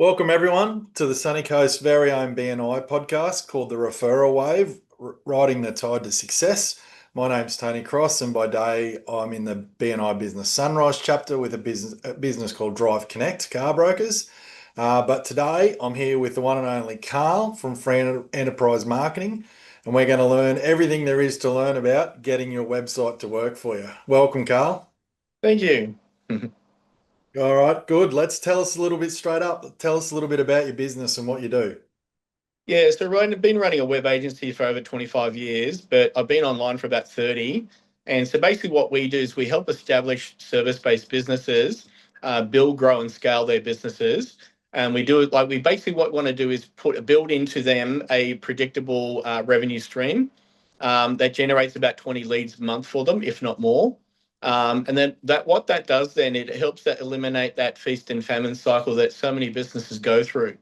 Welcome everyone to the Sunny Coast's very own BNI podcast called the Referral Wave, Riding the Tide to Success. My name's Tony Cross, and by day I'm in the BNI Business Sunrise chapter with a business called Drive Connect Car Brokers. But today I'm here with the one and only Carl from Free Enterprise Marketing, and we're going to learn everything there is to learn about getting your website to work for you. Welcome, Carl. Thank you. All right, good. Let's tell us a little bit straight up. Tell us a little bit about your business and what you do. Yeah, so I've been running a web agency for over 25 years, but I've been online for about 30. And so basically what we do is we help establish service-based businesses, build, grow, and scale their businesses. And we do it like we basically what we want to do is build into them a predictable revenue stream that generates about 20 leads a month for them, if not more. And then what that does then, it helps that eliminate that feast and famine cycle that so many businesses go through.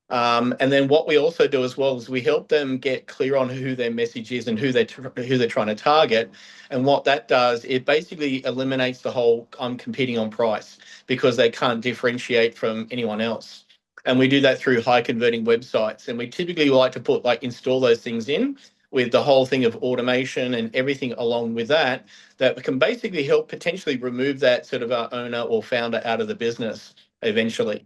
And then what we also do as well is we help them get clear on who their message is and who they're trying to target. And what that does, it basically eliminates the whole I'm competing on price because they can't differentiate from anyone else. And we do that through high converting websites. And we typically like to install those things in with the whole thing of automation and everything along with that, that can basically help potentially remove that sort of owner or founder out of the business eventually.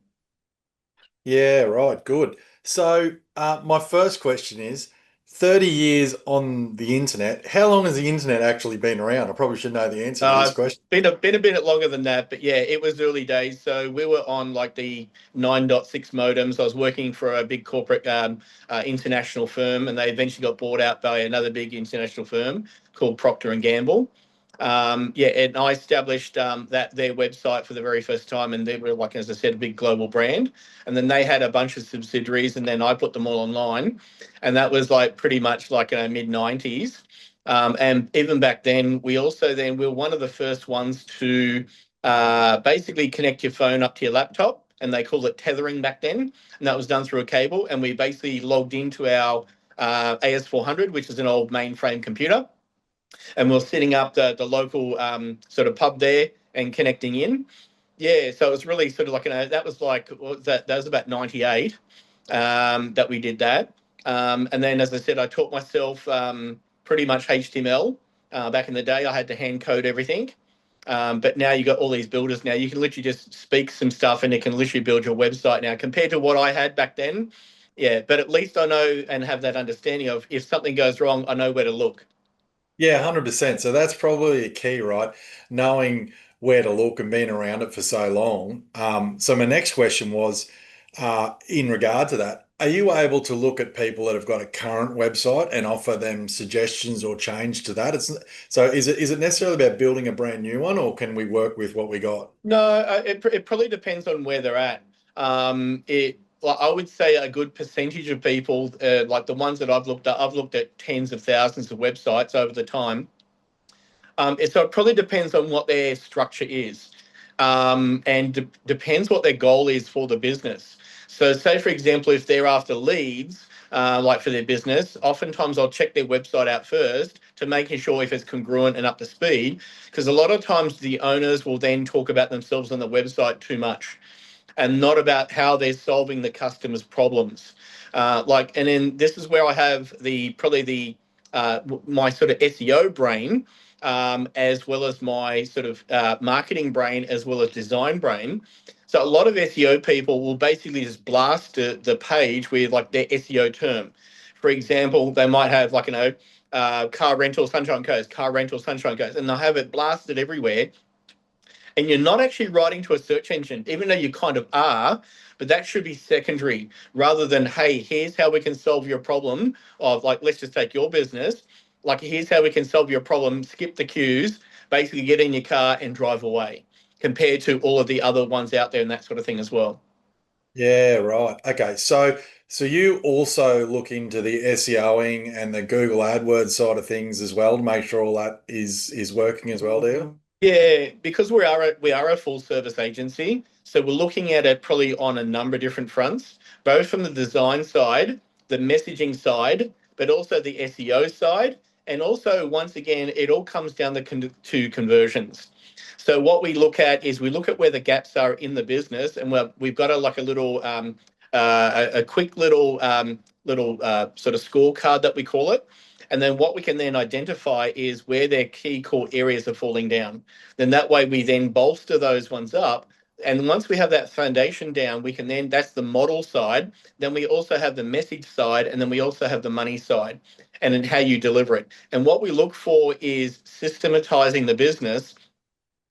Yeah, right, good. So, my first question is 30 years on the internet. How long has the internet actually been around? I probably should know the answer to this question. Been a bit longer than that, but yeah, it was early days. So we were on like the 9.6 modems. I was working for a big corporate international firm, and they eventually got bought out by another big international firm called Procter and Gamble. Yeah, and I established that their website for the very first time, and they were like, as I said, a big global brand. And then they had a bunch of subsidiaries, and then I put them all online, and that was like pretty much like in the mid 90s. And even back then, we were one of the first ones to basically connect your phone up to your laptop, and they called it tethering back then, and that was done through a cable. And we basically logged into our AS400, which is an old mainframe computer, and we are setting up the local sort of pub there and connecting in. Yeah, so it was really sort of like that was like what was that? That was about 98 that we did that. And then, as I said, I taught myself pretty much HTML. Back in the day, I had to hand code everything. But now you got all these builders. Now you can literally just speak some stuff, and it can literally build your website now compared to what I had back then. Yeah, but at least I know and have that understanding of if something goes wrong, I know where to look. Yeah, 100%. So that's probably a key, right? Knowing where to look and being around it for so long. So my next question was, in regard to that, are you able to look at people that have got a current website and offer them suggestions or change to that? So is it necessarily about building a brand new one, or can we work with what we got? No, it probably depends on where they're at. It like I would say a good percentage of people, like the ones that I've looked at tens of thousands of websites over the time. So it probably depends on what their structure is, and depends what their goal is for the business. So, say for example, if they're after leads, like for their business, oftentimes I'll check their website out first to making sure if it's congruent and up to speed, because a lot of times the owners will then talk about themselves on the website too much and not about how they're solving the customer's problems. And then this is where I have my sort of SEO brain, as well as my sort of marketing brain, as well as design brain. So a lot of SEO people will basically just blast the page with like their SEO term. For example, they might have car rental Sunshine Coast, car rental Sunshine Coast, and they'll have it blasted everywhere, and you're not actually writing to a search engine, even though you kind of are, but that should be secondary rather than, hey, here's how we can solve your problem of like, let's just take your business. Like, here's how we can solve your problem, skip the queues, basically get in your car and drive away, compared to all of the other ones out there and that sort of thing as well. Yeah, right. Okay. So you also look into the SEOing and the Google AdWords side of things as well to make sure all that is working as well, do you? Yeah, because we are a full service agency, so we're looking at it probably on a number of different fronts, both from the design side, the messaging side, but also the SEO side, And also, once again, it all comes down to conversions. So what we look at is we look at where the gaps are in the business, and we've got a little a quick little sort of scorecard that we call it. And then what we can then identify is where their key core areas are falling down. Then that way we then bolster those ones up. And once we have that foundation down, we can then, that's the model side. Then we also have the message side, and then we also have the money side and then how you deliver it. And what we look for is systematizing the business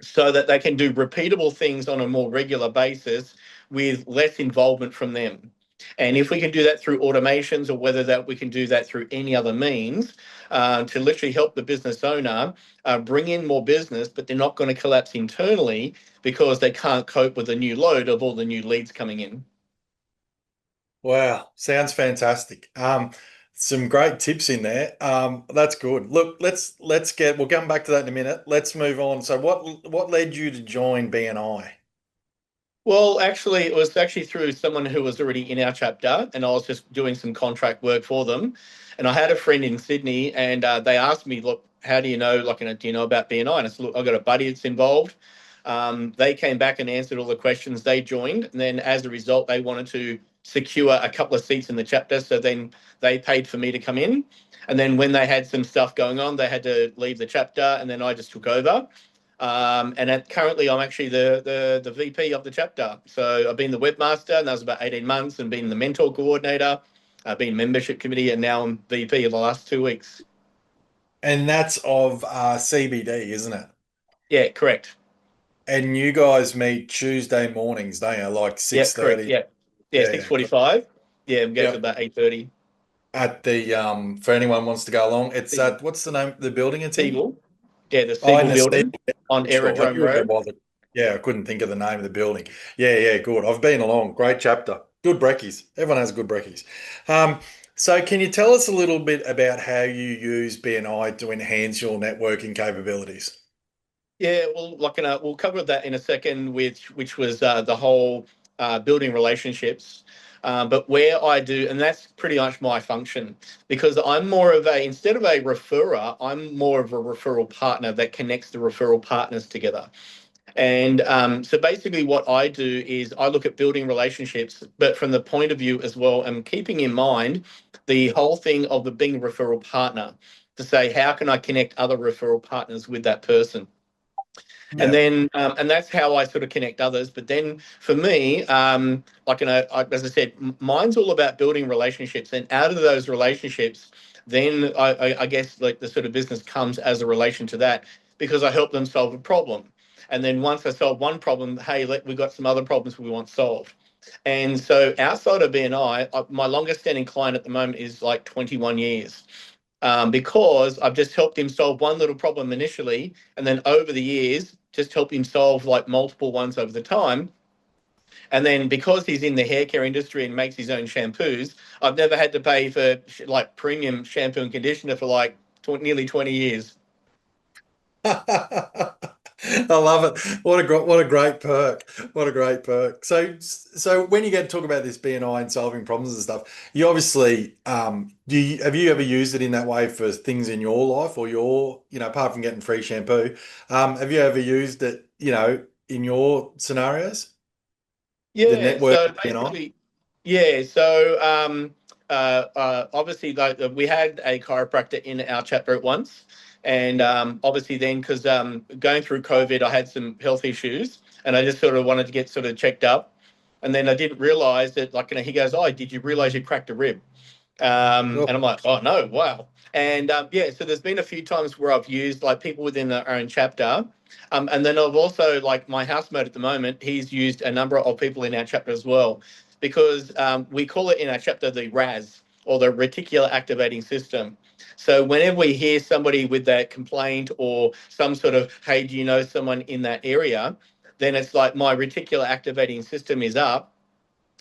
so that they can do repeatable things on a more regular basis with less involvement from them. And if we can do that through automations, or whether that we can do that through any other means, to literally help the business owner bring in more business, but they're not going to collapse internally because they can't cope with the new load of all the new leads coming in. Wow, sounds fantastic. Some great tips in there. That's good. Look, we'll come back to that in a minute. Let's move on. So what led you to join BNI? Well, actually, it was actually through someone who was already in our chapter, and I was just doing some contract work for them. And I had a friend in Sydney, and they asked me, "Look, how do you know? Like, do you know about BNI?" And I said, "Look, I've got a buddy that's involved." They came back and answered all the questions. They joined, and then as a result, they wanted to secure a couple of seats in the chapter. So then they paid for me to come in. And then when they had some stuff going on, they had to leave the chapter, and then I just took over. Currently, I'm actually the VP of the chapter. So I've been the webmaster, and that was about 18 months, and been the mentor coordinator. I've been membership committee, and now I'm VP in the last 2 weeks. And that's of CBD, isn't it? Yeah, correct. And you guys meet Tuesday mornings, don't you? Like Yeah, correct. 6:30. Yeah, yeah, Yeah, six yeah. Cool. forty-five. Yeah, we go to Yep. about 8:30. At the for anyone wants to go along, it's Siegel. at what's the name of the building it's in? Siegel. Yeah, the Oh, in Siegel the Steve. building on Sure. I Aerodrome knew it Road. was. Yeah, I couldn't think of the name of the building. Yeah, yeah, good. I've been along. Great chapter. Good brekkies. Everyone has good brekkies. Um, so can you tell us a little bit about how you use BNI to enhance your networking capabilities? Yeah, well, like we'll cover that in a second, which was the whole building relationships. But where I do, and that's pretty much my function, because I'm more of instead of a referrer, I'm more of a referral partner that connects the referral partners together. And so basically, what I do is I look at building relationships, but from the point of view as well, and keeping in mind the whole thing of the being a referral partner, to say, how can I connect other referral partners with that person? And Yeah. then and that's how I sort of connect others. But then for me, as I said, mine's all about building relationships, and out of those relationships, then I guess like the sort of business comes as a relation to that, because I help them solve a problem. And then once I solve one problem, hey, we've got some other problems we want solved. And so outside of BNI, my longest standing client at the moment is like 21 years, because I've just helped him solve one little problem initially, and then over the years, just helped him solve like multiple ones over the time. And then because he's in the hair care industry and makes his own shampoos, I've never had to pay for like premium shampoo and conditioner for like nearly 20 years. I love it. What a great perk. What a great perk. So when you get to talk about this BNI and solving problems and stuff, you obviously have you ever used it in that way for things in your life or apart from getting free shampoo, have you ever used it, in your scenarios? The Yeah, network so of BNI? basically, yeah, so obviously, like we had a chiropractor in our chat group once, and Yeah. obviously then because going through COVID, I had some health issues, and I just sort of wanted to get sort of checked up, and then I didn't realize that, like, he goes, "Oh, did you realize you cracked a rib?" Oh, And I'm like, "Oh no, wow!" And yeah, so there's been a few times where I've used like people within their own chapter. And then I've also, like my housemate at the moment, he's used a number of people in our chapter as well, because we call it in our chapter the RAS, or the reticular activating system. So whenever we hear somebody with that complaint or some sort of, hey, do you know someone in that area? Then it's like my reticular activating system is up.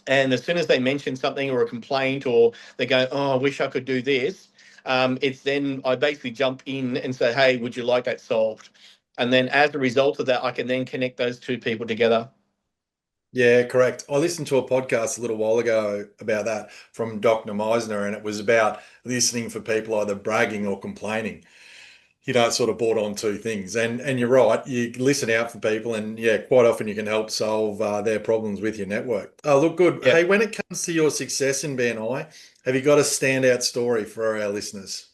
And as soon as they mention something or a complaint, or they go, oh, I wish I could do this, it's then I basically jump in and say, hey, would you like that solved? And then as a result of that, I can then connect those two people together. Yeah, correct. I listened to a podcast a little while ago about that from Dr. Meisner, and it was about listening for people either bragging or complaining. You know, it sort of brought on two things. And you're right, you listen out for people, and yeah, quite often you can help solve their problems with your network. Oh, look good. Yeah. Hey, when it comes to your success in BNI, have you got a standout story for our listeners?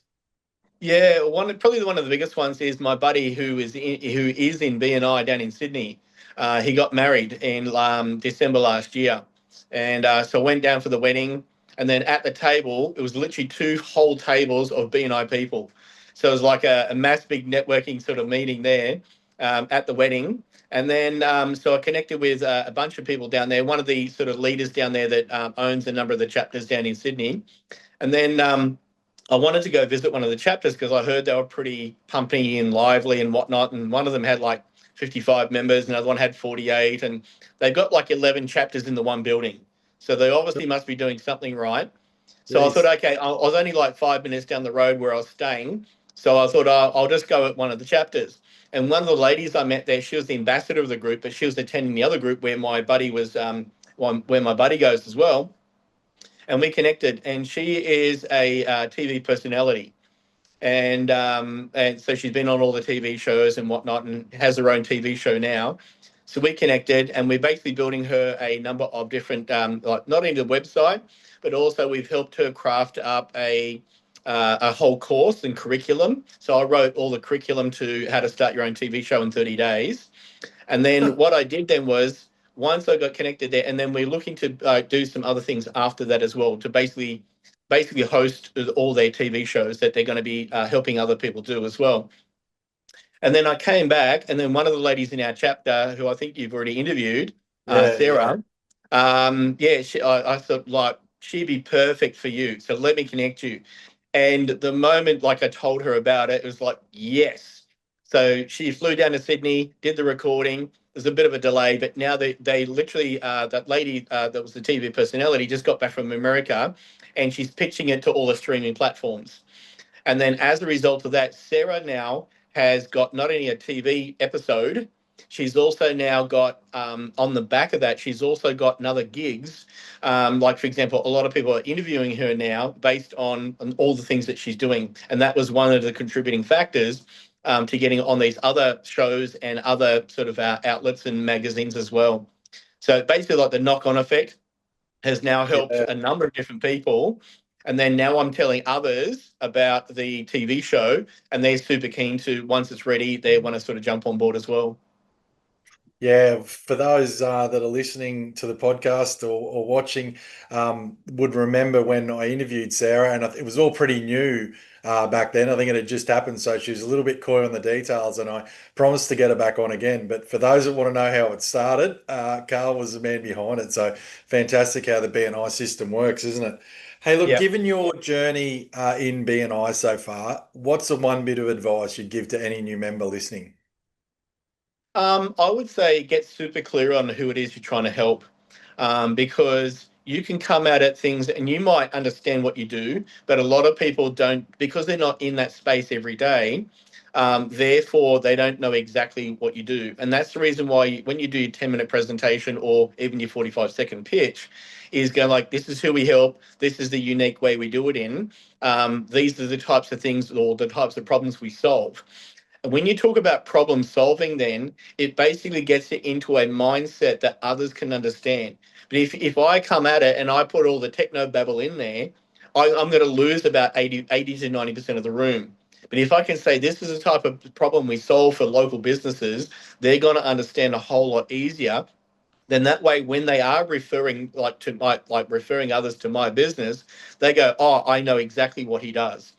Yeah, probably one of the biggest ones is my buddy who is in BNI down in Sydney. He got married in December last year, and so went down for the wedding. And then at the table, it was literally two whole tables of BNI people. So it was like a mass big networking sort of meeting there at the wedding. And then so I connected with a bunch of people down there. One of the sort of leaders down there that owns a number of the chapters down in Sydney. And then I wanted to go visit one of the chapters because I heard they were pretty pumpy and lively and whatnot. And one of them had like 55 members, and another one had 48. And they've got like 11 chapters in the one building. So they obviously must be doing something right. So I thought, Jeez. okay, I was only like 5 minutes down the road where I was staying. So I thought, I'll just go at one of the chapters. And one of the ladies I met there, she was the ambassador of the group, but she was attending the other group where my buddy was, where my buddy goes as well, and we connected. And she is a TV personality, and so she's been on all the TV shows and whatnot, and has her own TV show now. So we connected, and we're basically building her a number of different, like not only the website, but also we've helped her craft up a whole course and curriculum. So I wrote all the curriculum to how to start your own TV show in 30 days. And then what I did then was once I got connected there, and then we're looking to do some other things after that as well to basically host all their TV shows that they're going to be helping other people do as well. And then I came back, and then one of the ladies in our chapter, who I think you've already interviewed, Yeah, yeah. Sarah, yeah, I thought like she'd be perfect for you. So let me connect you. And the moment like I told her about it, it was like, yes. So she flew down to Sydney, did the recording. There's a bit of a delay, but now they literally, that lady that was the TV personality just got back from America, and she's pitching it to all the streaming platforms. And then as a result of that, Sarah now has got not only a TV episode, she's also now got on the back of that, she's also got another gigs. Like, for example, a lot of people are interviewing her now based on all the things that she's doing. And that was one of the contributing factors to getting on these other shows and other sort of outlets and magazines as well. So basically, like the knock on effect has now helped Yeah. a number of different people. And then now I'm telling others about the TV show, and they're super keen to, once it's ready, they want to sort of jump on board as well. Yeah, for those that are listening to the podcast or watching, would remember when I interviewed Sarah, and it was all pretty new back then. I think it had just happened, so she was a little bit coy on the details, and I promised to get her back on again. But for those that want to know how it started, Carl was the man behind it. So fantastic how the BNI system works, isn't it? Hey, look, Yeah. given your journey in BNI so far, what's the one bit of advice you'd give to any new member listening? I would say get super clear on who it is you're trying to help, because you can come out at things and you might understand what you do, but a lot of people don't because they're not in that space every day. Therefore, they don't know exactly what you do. And that's the reason why when you do your 10-minute presentation or even your 45-second pitch, is go like, this is who we help. This is the unique way we do it in. These are the types of things or the types of problems we solve. When you talk about problem solving, then it basically gets it into a mindset that others can understand. But if I come at it and I put all the techno babble in there, I'm going to lose about 80 to 90% of the room. But if I can say this is the type of problem we solve for local businesses, they're going to understand a whole lot easier. Then that way, when they are referring referring others to my business, they go, "Oh, I know exactly what he does."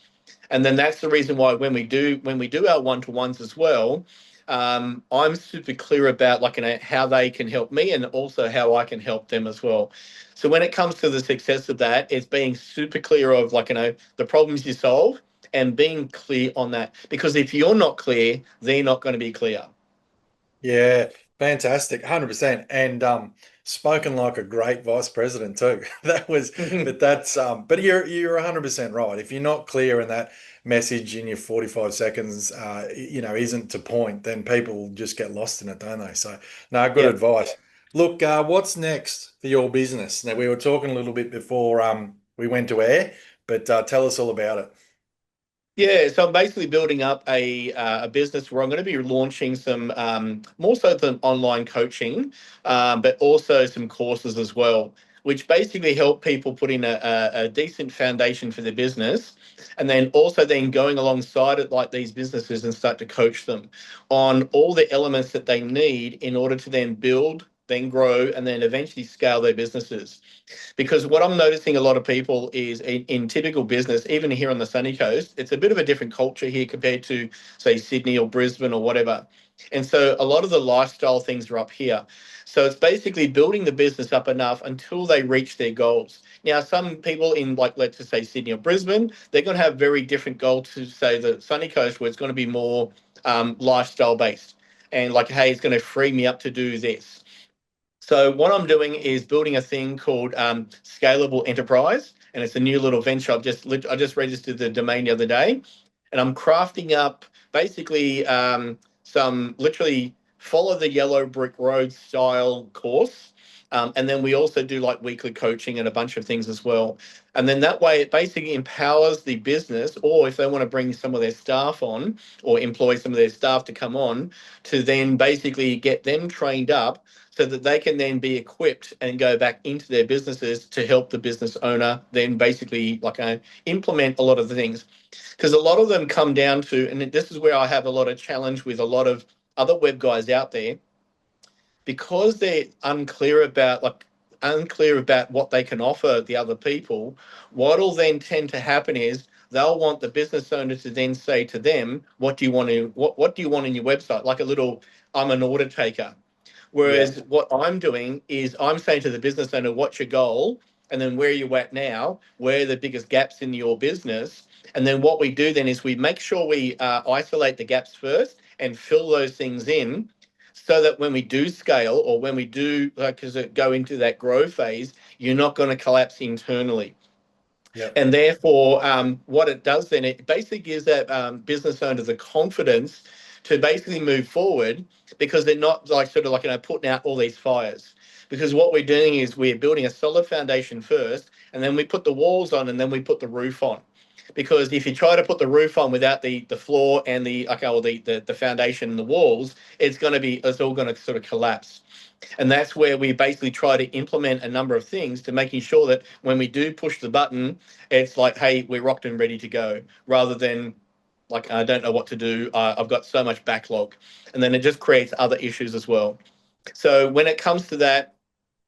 And then that's the reason why when we do our one-to-ones as well, I'm super clear about like how they can help me and also how I can help them as well. So when it comes to the success of that, it's being super clear of the problems you solve and being clear on that. Because if you're not clear, they're not going to be clear. Yeah, fantastic, 100%. And spoken like a great vice president too. That was, but you're 100% right. If you're not clear and that message in your 45 seconds, isn't to point, then people just get lost in it, don't they? So, no, good Yeah. advice. Look, what's next for your business? Now, we were talking a little bit before we went to air, but tell us all about it. Yeah, so I'm basically building up a business where I'm going to be launching some more so than online coaching, but also some courses as well, which basically help people put in a decent foundation for their business, and then also then going alongside it like these businesses and start to coach them on all the elements that they need in order to then build, then grow, and then eventually scale their businesses. Because what I'm noticing a lot of people is in typical business, even here on the sunny coast, it's a bit of a different culture here compared to, say, Sydney or Brisbane or whatever. And so a lot of the lifestyle things are up here. So it's basically building the business up enough until they reach their goals. Now, some people in, like, let's just say Sydney or Brisbane, they're going to have very different goals to, say, the sunny coast, where it's going to be more lifestyle based. And like, hey, it's going to free me up to do this. So what I'm doing is building a thing called Scalable Enterprise, and it's a new little venture. I just registered the domain the other day, and I'm crafting up basically some literally follow the yellow brick road style course. And then we also do like weekly coaching and a bunch of things as well. And then that way it basically empowers the business, or if they want to bring some of their staff on or employ some of their staff to come on, to then basically get them trained up so that they can then be equipped and go back into their businesses to help the business owner then basically implement a lot of the things. Because a lot of them come down to, and this is where I have a lot of challenge with a lot of other web guys out there, because they're unclear about what they can offer the other people. What'll then tend to happen is they'll want the business owner to then say to them, what do you want in your website? Like a little, I'm an order taker. Yeah, Whereas what I'm doing is I'm saying to the business owner, what's your goal? And then where are you at now? Where are the biggest gaps in your business? And then what we do then is we make sure we isolate the gaps first and fill those things in, so that when we do scale, or when we do go into that grow phase, you're not going to collapse internally. yeah, And therefore, what it does then, it basically gives that business owner the confidence to basically move forward, because they're not like sort of like, putting out all these fires. Because what we're doing is we're building a solid foundation first, and then we put the walls on, and then we put the roof on. Because if you try to put the roof on without the floor and the foundation and the walls, it's all going to sort of collapse. And that's where we basically try to implement a number of things to making sure that when we do push the button, it's like, hey, we're rocked and ready to go, rather than like, I don't know what to do. I've got so much backlog. And then it just creates other issues as well. So when it comes to that,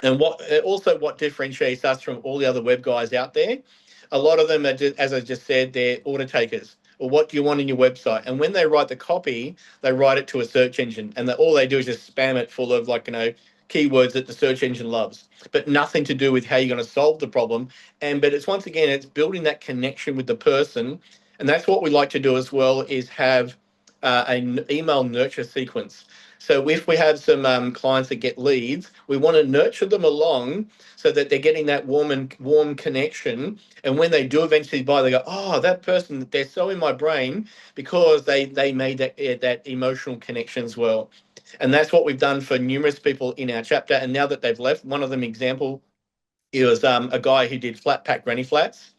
and what differentiates us from all the other web guys out there, a lot of them are just, as I just said, they're order takers. Or what do you want in your website? And when they write the copy, they write it to a search engine, and all they do is just spam it full of keywords that the search engine loves, but nothing to do with how you're going to solve the problem. But it's, once again, it's building that connection with the person, and that's what we like to do as well, is have an email nurture sequence. So if we have some clients that get leads, we want to nurture them along so that they're getting that warm connection. And when they do eventually buy, they go, "Oh, that person, they're so in my brain," because they made that emotional connection as well. And that's what we've done for numerous people in our chapter. And now that they've left, one of them example, it was a guy who did flat pack granny flats.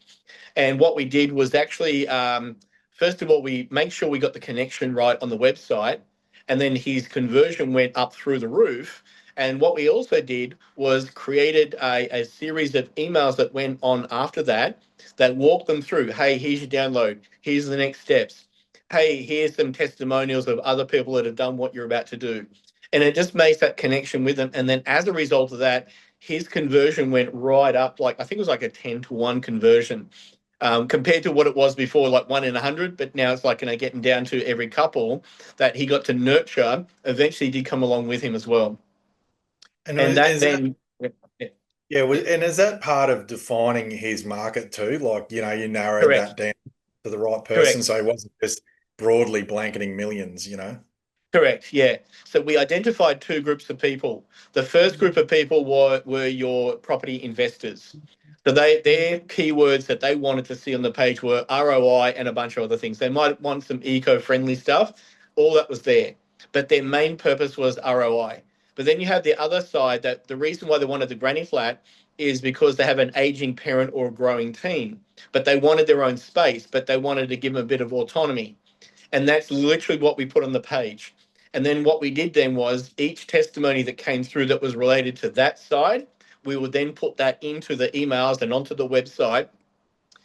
And what we did was actually, first of all, we make sure we got the connection right on the website, and then his conversion went up through the roof. And what we also did was created a series of emails that went on after that, that walked them through. Hey, here's your download. Here's the next steps. Hey, here's some testimonials of other people that have done what you're about to do. And it just makes that connection with them. And then as a result of that, his conversion went right up. Like, I think it was like a 10-to-1 conversion, compared to what it was before, like 1 in 100. But now it's like, getting down to every couple that he got to nurture eventually did come along with him as well. and And that is that then, yeah, yeah, yeah, and is that part of defining his market too? Like, you narrowed correct, that down to the right person, correct. so he wasn't just broadly blanketing millions. Correct. Yeah. So we identified two groups of people. The first group of people were your property investors. So their keywords that they wanted to see on the page were ROI and a bunch of other things. They might want some eco-friendly stuff. All that was there. But their main purpose was ROI. But then you have the other side that the reason why they wanted the granny flat is because they have an aging parent or a growing teen, but they wanted their own space, but they wanted to give them a bit of autonomy. And that's literally what we put on the page. And then what we did then was each testimony that came through that was related to that side, we would then put that into the emails and onto the website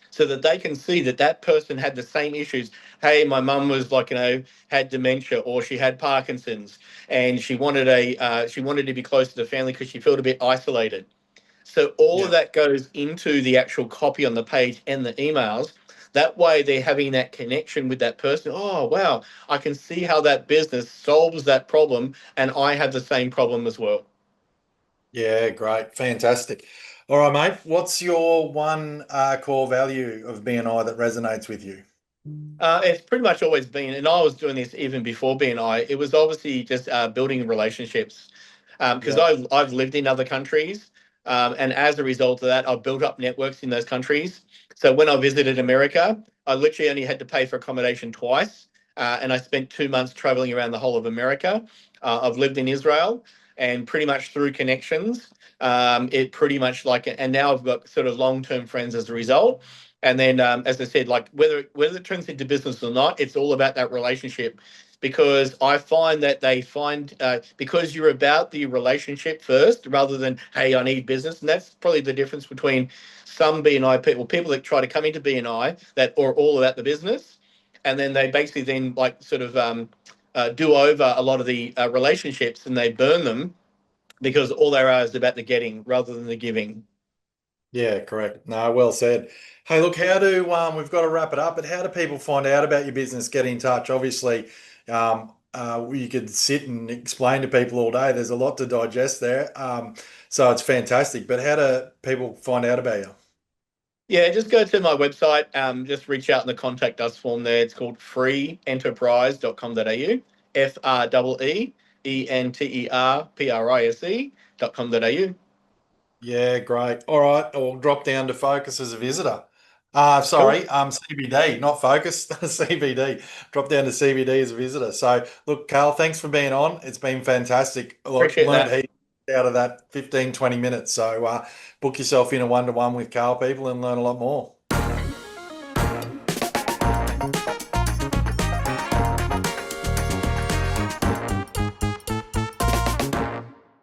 so that they can see that that person had the same issues. Hey, my mum was like, had dementia, or she had Parkinson's, and she wanted to be close to the family because she felt a bit isolated. So all of Yeah. that goes into the actual copy on the page and the emails. That way they're having that connection with that person. Oh, wow, I can see how that business solves that problem, and I have the same problem as well. Yeah, great. Fantastic. All right, mate. What's your one core value of BNI that resonates with you? It's pretty much always been, and I was doing this even before BNI. It was obviously just building relationships, because Yeah. I've lived in other countries, and as a result of that, I've built up networks in those countries. So when I visited America, I literally only had to pay for accommodation twice, and I spent 2 months traveling around the whole of America. I've lived in Israel, and pretty much through connections, it pretty much like, and now I've got sort of long-term friends as a result. And then, as I said, like whether it turns into business or not, it's all about that relationship. Because I find that they find because you're about the relationship first rather than, hey, I need business, and that's probably the difference between some BNI people, people that try to come into BNI that are all about the business, and then they basically then like sort of do over a lot of the relationships and they burn them because all they are is about the getting rather than the giving. Yeah, correct. No, well said. Hey, look, how do we've got to wrap it up, but how do people find out about your business, get in touch? Obviously, you could sit and explain to people all day. There's a lot to digest there. So it's fantastic. But how do people find out about you? Yeah, just go to my website. Just reach out in the contact us form there. It's called freeenterprise.com.au. FREENTERPRISE.com.au. Yeah, great. All right, I'll drop down to Focus as a visitor. Cool. Sorry, CBD, not Focus, CBD. Drop down to CBD as a visitor. So, look, Carl, thanks for being on. It's been fantastic. Look, Appreciate learned that. heaps out of that 15, 20 minutes. So, book yourself in a one-to-one with Carl people and learn a lot more.